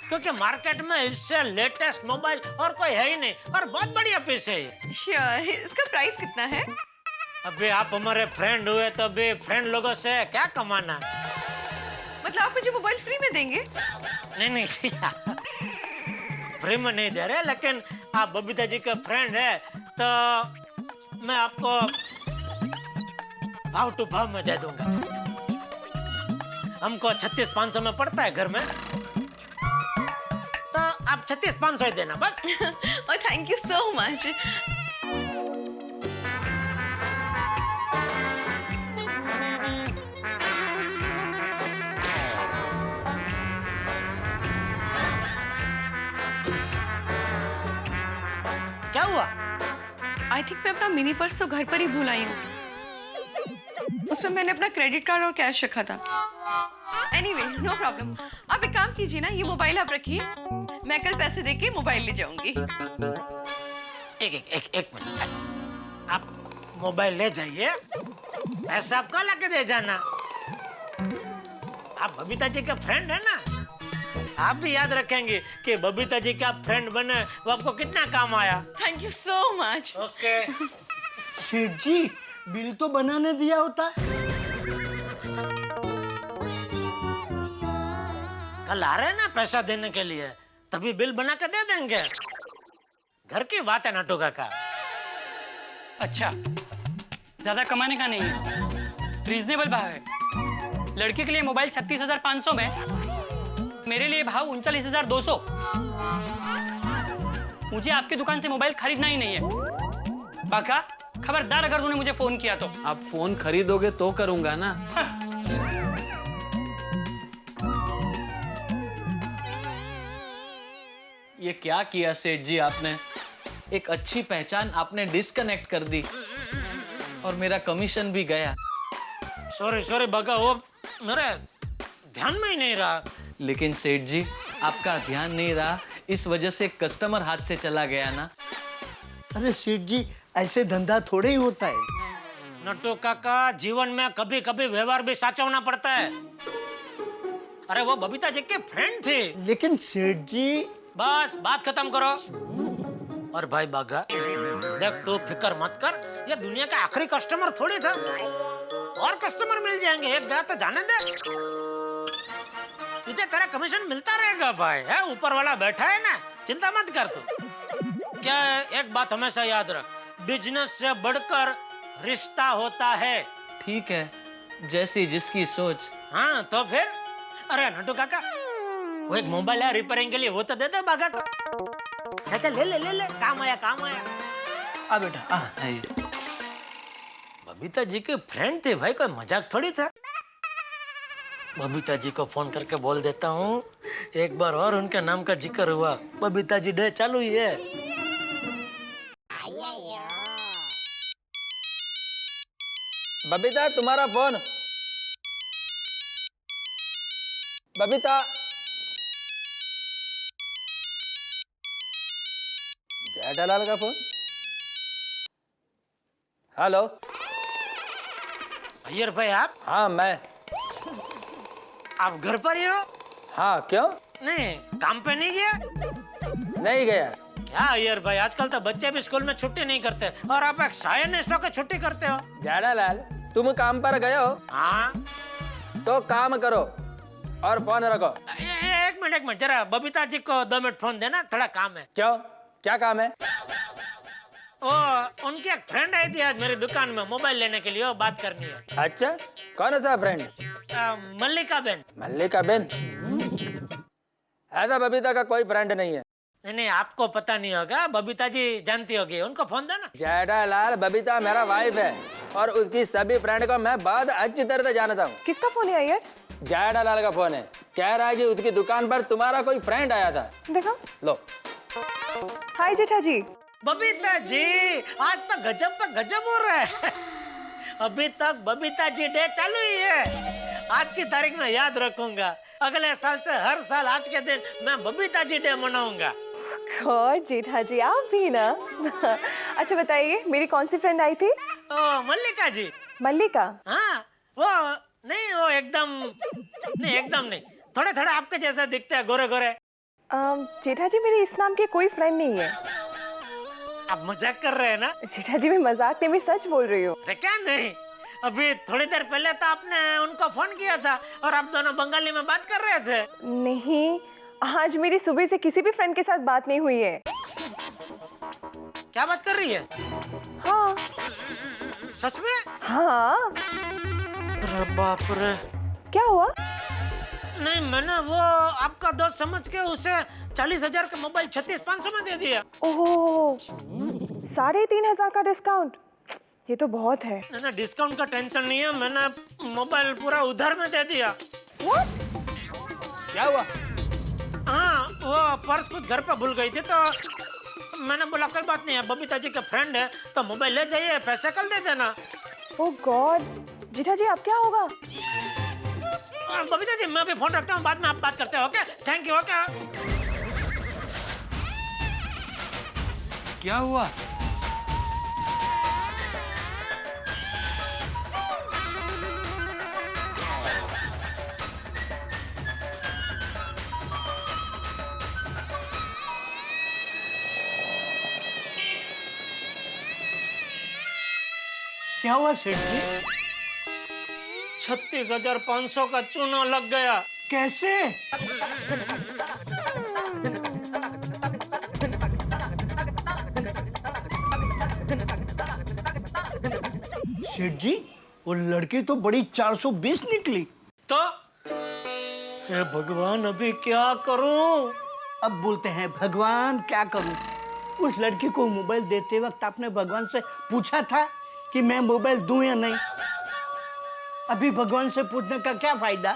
[SPEAKER 6] क्योंकि मार्केट में इससे लेटेस्ट मोबाइल और कोई है ही नहीं, और बहुत बढ़िया पीस है ये।
[SPEAKER 7] श्योर। इसका प्राइस कितना है?
[SPEAKER 6] अभी आप हमारे फ्रेंड हुए तो अभी फ्रेंड लोगों से क्या कमाना?
[SPEAKER 7] मतलब आप मुझे मोबाइल फ्री में देंगे?
[SPEAKER 6] नहीं फ्री में नहीं दे रहे, लेकिन आप बबीता जी के फ्रेंड है तो मैं आपको भाव टू भाव में दे दूंगा। हमको 36,500 में पड़ता है घर में, तो आप 36,500 ही देना बस।
[SPEAKER 7] और थैंक यू सो मच।
[SPEAKER 6] क्या हुआ?
[SPEAKER 7] आई थिंक मैं अपना मिनी पर्स तो घर पर ही भूल आई हूँ। उसमें मैंने अपना क्रेडिट कार्ड और कैश रखा था। Anyway, no problem. आप एक काम कीजिए ना, ये मोबाइल आप रखिए, मैं कल पैसे देके मोबाइल ले जाऊंगी।
[SPEAKER 6] एक मिनट, आप मोबाइल ले जाइए, पैसा आपका लाके दे जाना। आप बबीता जी के फ्रेंड है ना, आप भी याद रखेंगे कि बबीता जी का फ्रेंड बने वो आपको कितना काम आया।
[SPEAKER 7] Thank you so much.
[SPEAKER 6] Okay.
[SPEAKER 10] सेठ जी, बिल तो बनाने दिया होता।
[SPEAKER 6] कल आ रहे हैं ना पैसा देने के लिए, तभी बिल बना के दे देंगे। घर की बात है नटू काका।
[SPEAKER 1] अच्छा, ज्यादा कमाने का नहीं है, रीजनेबल भाव है। लड़के के लिए मोबाइल 36,500 में, मेरे लिए भाव 39,200। मुझे आपकी दुकान से मोबाइल खरीदना ही नहीं है। बाका, खबरदार अगर तूने मुझे फोन किया तो।
[SPEAKER 4] आप फोन खरीदोगे तो करूंगा ना। ये क्या किया सेठ जी आपने? एक अच्छी पहचान आपने डिस्कनेक्ट कर दी और मेरा कमीशन भी गया।
[SPEAKER 6] सॉरी बाका, वो मेरे ध्यान में ही नहीं रहा।
[SPEAKER 4] लेकिन सेठ जी, आपका ध्यान नहीं रहा, इस वजह से कस्टमर हाथ से चला गया ना।
[SPEAKER 10] अरे सेठ जी, ऐसे धंधा थोड़े ही होता है।
[SPEAKER 6] नटू काका, जीवन में कभी कभी व्यवहार भी साचवना पड़ता है। अरे वो बबीता जी के फ्रेंड थे।
[SPEAKER 10] लेकिन सेठ जी,
[SPEAKER 6] बस बात खत्म करो। और भाई बाघा, देख तू फिक्र मत कर, ये दुनिया का आखिरी कस्टमर थोड़ी था, और कस्टमर मिल जाएंगे। एक गया तो जाने दे, तुझे तेरा कमीशन मिलता रहेगा भाई। है ऊपर वाला बैठा है ना, चिंता मत कर तू। क्या है, एक बात हमेशा याद रख, बिजनेस से बढ़कर रिश्ता होता है।
[SPEAKER 4] ठीक है, जैसी जिसकी सोच।
[SPEAKER 6] हाँ तो फिर। अरे नटू काका, वो एक मोबाइल है रिपेयरिंग के लिए, वो तो दे दे बाघा को। अच्छा ले, काम आया।
[SPEAKER 10] आ बेटा आ।
[SPEAKER 6] बबीता जी के फ्रेंड थे भाई, कोई मजाक थोड़ी था। बबीता जी को फोन करके बोल देता हूँ, एक बार और उनके नाम का जिक्र हुआ, बबीता जी डे चालू ही है।
[SPEAKER 9] बबीता, तुम्हारा फोन। बबीता, जेठालाल का फोन। हेलो।
[SPEAKER 6] अय्यर भाई आप?
[SPEAKER 9] हाँ मैं।
[SPEAKER 6] आप घर पर ही हो?
[SPEAKER 9] हाँ क्यों?
[SPEAKER 6] नहीं, काम पे नहीं गया?
[SPEAKER 9] नहीं गया।
[SPEAKER 6] क्या अय्यर भाई, आजकल तो बच्चे भी स्कूल में छुट्टी नहीं करते, और आप एक साइलेंट होकर छुट्टी करते हो।
[SPEAKER 9] जेठालाल, तुम काम पर गए हो?
[SPEAKER 6] हाँ।
[SPEAKER 9] तो काम करो और फोन रखो।
[SPEAKER 6] एक मिनट, जरा बबीता जी को 2 मिनट फोन देना, थोड़ा काम है।
[SPEAKER 9] क्यों, क्या काम है?
[SPEAKER 6] ओ, उनकी एक फ्रेंड आई थी आज मेरी दुकान में मोबाइल लेने के लिए, वो बात करनी है।
[SPEAKER 9] अच्छा, कौन सा फ्रेंड?
[SPEAKER 6] मल्लिका बेन।
[SPEAKER 9] मल्लिका बेन? ऐसा बबीता का कोई फ्रेंड नहीं है।
[SPEAKER 6] नहीं, आपको पता नहीं होगा, बबीता जी जानती होगी, उनको फोन देना।
[SPEAKER 9] जेठालाल, बबीता मेरा वाइफ है और उसकी सभी फ्रेंड को मैं बहुत अच्छी तरह से जानता हूँ।
[SPEAKER 5] किसका फोन है अय्यर?
[SPEAKER 9] जेठालाल का फोन है, कह रहा है कि उसकी दुकान पर तुम्हारा कोई फ्रेंड आया था।
[SPEAKER 5] देखो।
[SPEAKER 9] लो।
[SPEAKER 5] हाय जेठा जी।
[SPEAKER 6] बबीता जी, आज तो गजब पे गजब हो रहा है। अभी तक बबीता जी डे चालू ही है। आज की तारीख में याद रखूंगा, अगले साल से हर साल आज के दिन मैं बबीता जी डे मनाऊंगा।
[SPEAKER 5] गॉड जेठा जी, आप भी ना। अच्छा बताइए, मेरी कौन सी फ्रेंड आई थी?
[SPEAKER 6] ओ, मल्लिका जी।
[SPEAKER 5] मल्लिका?
[SPEAKER 6] हाँ, वो नहीं, वो एकदम नहीं, थोड़े आपके जैसे दिखते हैं, गोरे गोरे।
[SPEAKER 5] जेठा जी, मेरी इस नाम की कोई फ्रेंड नहीं है।
[SPEAKER 6] आप मजाक कर रहे हैं ना?
[SPEAKER 5] जेठा जी, मैं मजाक नहीं, मैं सच बोल रही हूँ।
[SPEAKER 6] क्या नहीं, अभी थोड़ी देर पहले तो आपने उनको फोन किया था और आप दोनों बंगाली में बात कर रहे थे।
[SPEAKER 7] नहीं, आज मेरी सुबह से किसी भी फ्रेंड के साथ बात नहीं हुई है।
[SPEAKER 6] क्या बात कर रही है?
[SPEAKER 7] हाँ।
[SPEAKER 6] सच में?
[SPEAKER 7] हाँ।
[SPEAKER 6] अरे बाप रे।
[SPEAKER 7] क्या हुआ?
[SPEAKER 6] नहीं, मैंने वो आपका दोस्त समझ के उसे 40,000 का मोबाइल 36,500 में दे दिया।
[SPEAKER 7] ओह, 3,500 का डिस्काउंट, ये तो बहुत है।
[SPEAKER 6] ना डिस्काउंट का टेंशन नहीं है, मैंने मोबाइल पूरा उधार में दे दिया।
[SPEAKER 7] What?
[SPEAKER 9] क्या हुआ?
[SPEAKER 6] हाँ, वो पर्स कुछ घर पे भूल गई थी तो मैंने बोला कोई बात नहीं है, बबीता जी के फ्रेंड है तो मोबाइल ले जाइए, पैसे कल दे देना।
[SPEAKER 7] ओह गॉड, जीठा जी अब क्या होगा?
[SPEAKER 6] बबीता जी मैं भी फोन रखता हूँ, बाद में आप बात करते हो। Okay, thank you. ओके।
[SPEAKER 4] क्या हुआ?
[SPEAKER 10] क्या हुआ सेठ जी?
[SPEAKER 6] 36,500 का चूना लग गया।
[SPEAKER 10] कैसे? सेठ जी, वो लड़की तो बड़ी 420 निकली।
[SPEAKER 6] तो हे भगवान, अभी क्या करूं?
[SPEAKER 10] अब बोलते हैं भगवान क्या करूं? उस लड़की को मोबाइल देते वक्त आपने भगवान से पूछा था कि मैं मोबाइल दूं या नहीं? अभी भगवान से पूछने का क्या फायदा?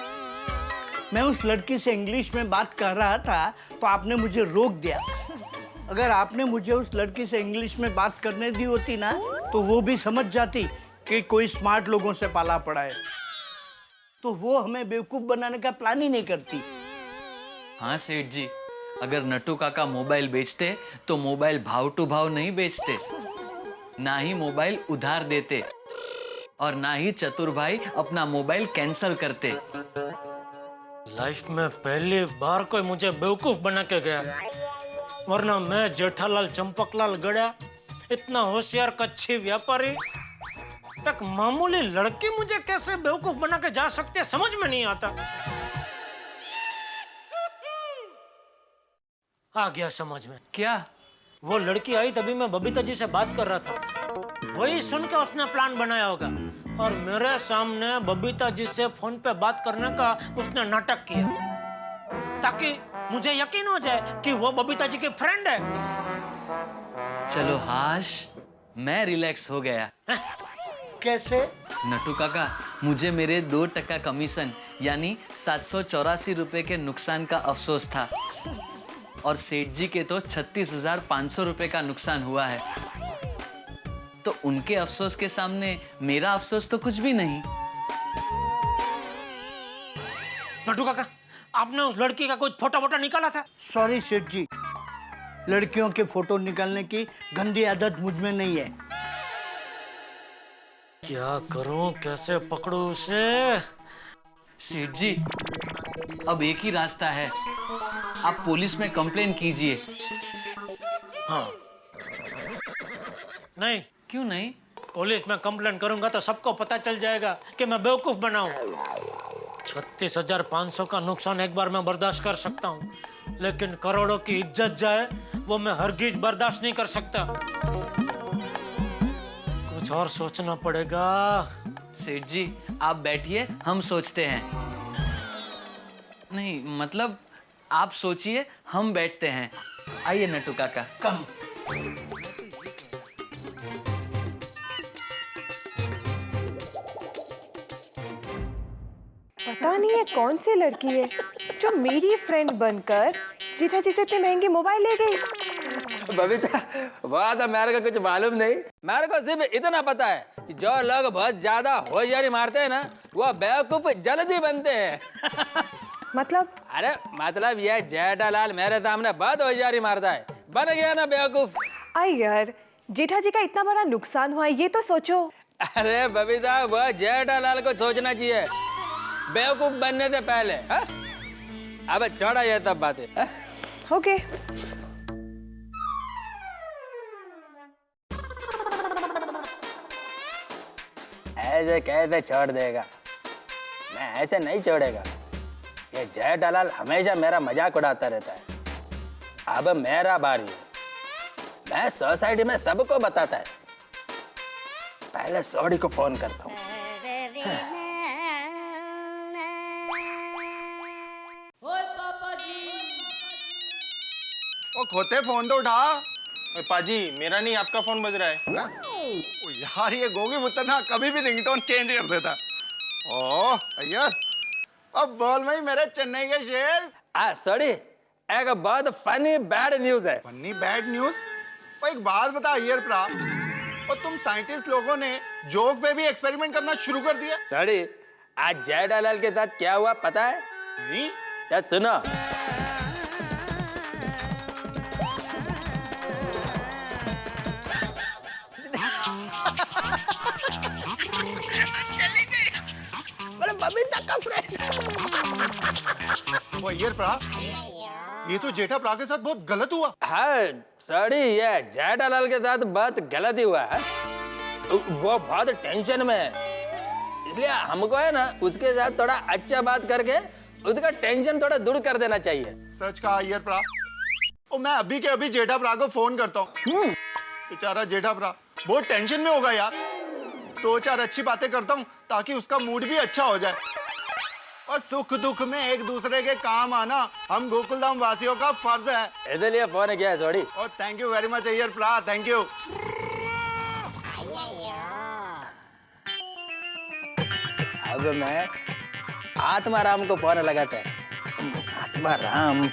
[SPEAKER 10] मैं उस लड़की से इंग्लिश में बात कर रहा था तो आपने मुझे रोक दिया। अगर आपने मुझे उस लड़की से इंग्लिश में बात करने दी होती ना तो वो भी समझ जाती कि कोई स्मार्ट लोगों से पाला पड़ा है, तो वो हमें बेवकूफ बनाने का प्लान ही नहीं करती।
[SPEAKER 4] हाँ सेठ जी, अगर नट्टू काका मोबाइल बेचते तो मोबाइल भाव टू भाव नहीं बेचते, ना ही मोबाइल उधार देते और ना ही चतुर भाई अपना मोबाइल कैंसल करते।
[SPEAKER 6] लाइफ में पहली बार कोई मुझे बेवकूफ बना के गया, वरना मैं जेठालाल चंपकलाल गड़ा, इतना होशियार कच्ची व्यापारी, एक मामूली लड़की मुझे कैसे बेवकूफ बना के जा सकते समझ में नहीं आता। आ गया समझ में।
[SPEAKER 4] क्या?
[SPEAKER 6] वो लड़की आई तभी मैं बबीता जी से बात कर रहा था, वही सुन के उसने प्लान बनाया होगा और मेरे सामने बबीता जी से फोन पे बात करने का उसने नाटक किया ताकि मुझे यकीन हो जाए कि वो बबीता जी की फ्रेंड है।
[SPEAKER 4] चलो हाश, मैं रिलैक्स हो गया।
[SPEAKER 10] कैसे?
[SPEAKER 4] नट्टू काका, मुझे मेरे 2% कमीशन यानी 784 रुपए के नुकसान का अफसोस था और सेठ जी के तो 36,500 रुपए का नुकसान हुआ है, तो उनके अफसोस के सामने मेरा अफसोस तो कुछ भी नहीं।
[SPEAKER 6] नट्टू काका, आपने उस लड़की का कोई फोटो वोटो निकाला था?
[SPEAKER 10] सॉरी सेठ जी, लड़कियों के फोटो निकालने की गंदी आदत मुझ में नहीं है।
[SPEAKER 6] क्या करूं, कैसे पकड़ूं उसे?
[SPEAKER 4] सेठ जी, अब एक ही रास्ता है, आप पुलिस में कंप्लेन कीजिए।
[SPEAKER 6] हाँ। नहीं।
[SPEAKER 4] क्यों नहीं?
[SPEAKER 6] पुलिस में कंप्लेन करूंगा तो सबको पता चल जाएगा कि मैं बेवकूफ बना हूं। 36,500 का नुकसान एक बार मैं बर्दाश्त कर सकता हूँ, लेकिन करोड़ों की इज्जत जाए वो मैं हरगिज बर्दाश्त नहीं कर सकता। कुछ और सोचना पड़ेगा।
[SPEAKER 4] सेठ जी, आप बैठिए, हम सोचते हैं। नहीं मतलब आप सोचिए, हम बैठते हैं। आइए नट्टू काका।
[SPEAKER 10] कम।
[SPEAKER 7] पता नहीं है कौन सी लड़की है जो मेरी फ्रेंड बनकर जीठा जी से इतने महंगे मोबाइल ले गई।
[SPEAKER 9] बबीता, वह तो मेरे को कुछ मालूम नहीं, मेरे को सिर्फ इतना पता है कि जो लोग बहुत ज्यादा होशियारी मारते हैं ना, वो बेवकूफ जल्दी बनते हैं।
[SPEAKER 7] मतलब?
[SPEAKER 9] अरे मतलब ये जेठालाल मेरे सामने बहुत होशियारी मारता है, बन गया ना बेवकूफ।
[SPEAKER 7] आई यार, जेठा जी का इतना बड़ा नुकसान हुआ है, ये तो सोचो।
[SPEAKER 9] अरे बबीता, वह जेठालाल को सोचना चाहिए बेवकूफ बनने से पहले। हा? अब छोड़ा ये तब बातें।
[SPEAKER 7] ओके।
[SPEAKER 9] मुझे कैसे छोड़ देगा? मैं ऐसे नहीं छोड़ेगा। ये जेठालाल हमेशा मेरा मजाक उड़ाता रहता है। अब मेरा बारी है। मैं सोसाइटी में सबको बताता है। पहले सौड़ी को फोन करता हूँ।
[SPEAKER 12] ओ खोते फोन तो उठा।
[SPEAKER 13] ओए पाजी, मेरा नहीं आपका फोन बज रहा है।
[SPEAKER 12] ओ यार ये गोगी पुत्र ना कभी भी रिंगटोन चेंज कर देता। ओ यार अब बोल भाई मेरे चेन्नई के शेर।
[SPEAKER 9] सॉरी, एक बहुत फनी बैड न्यूज है।
[SPEAKER 12] Funny bad news? ओ एक बात बता अय्यर प्रा, और तुम साइंटिस्ट लोगों ने जोक पे भी एक्सपेरिमेंट करना शुरू कर दिया?
[SPEAKER 9] सॉरी, आज जेठालाल के साथ क्या हुआ पता है?
[SPEAKER 12] नहीं।
[SPEAKER 9] क्या सुनो। बबीता का फ्रेंड।
[SPEAKER 12] वो अय्यर प्रा, ये तो जेठा प्रा के साथ बहुत गलत हुआ।
[SPEAKER 9] हाँ सॉरी, ये जेठालाल के साथ बहुत गलत ही हुआ है। वो बहुत टेंशन में है, इसलिए हमको है ना उसके साथ थोड़ा अच्छा बात करके उसका टेंशन थोड़ा दूर कर देना चाहिए।
[SPEAKER 12] सच कहा अय्यर प्रा। ओ मैं अभी के अभी जेठा प्रा को फोन करता हूँ। बेचारा जेठा प्रा बहुत टेंशन में होगा यार। दो चार अच्छी बातें करता हूँ ताकि उसका मूड भी अच्छा हो जाए। और सुख दुख में एक दूसरे के काम आना हम गोकुलधाम वासियों का फर्ज है।
[SPEAKER 9] इसलिए फोन किया है सॉरी।
[SPEAKER 12] और thank you very much Iyer प्रा, थैंक यू।
[SPEAKER 9] अब मैं आत्माराम को फोन लगाता है। आत्माराम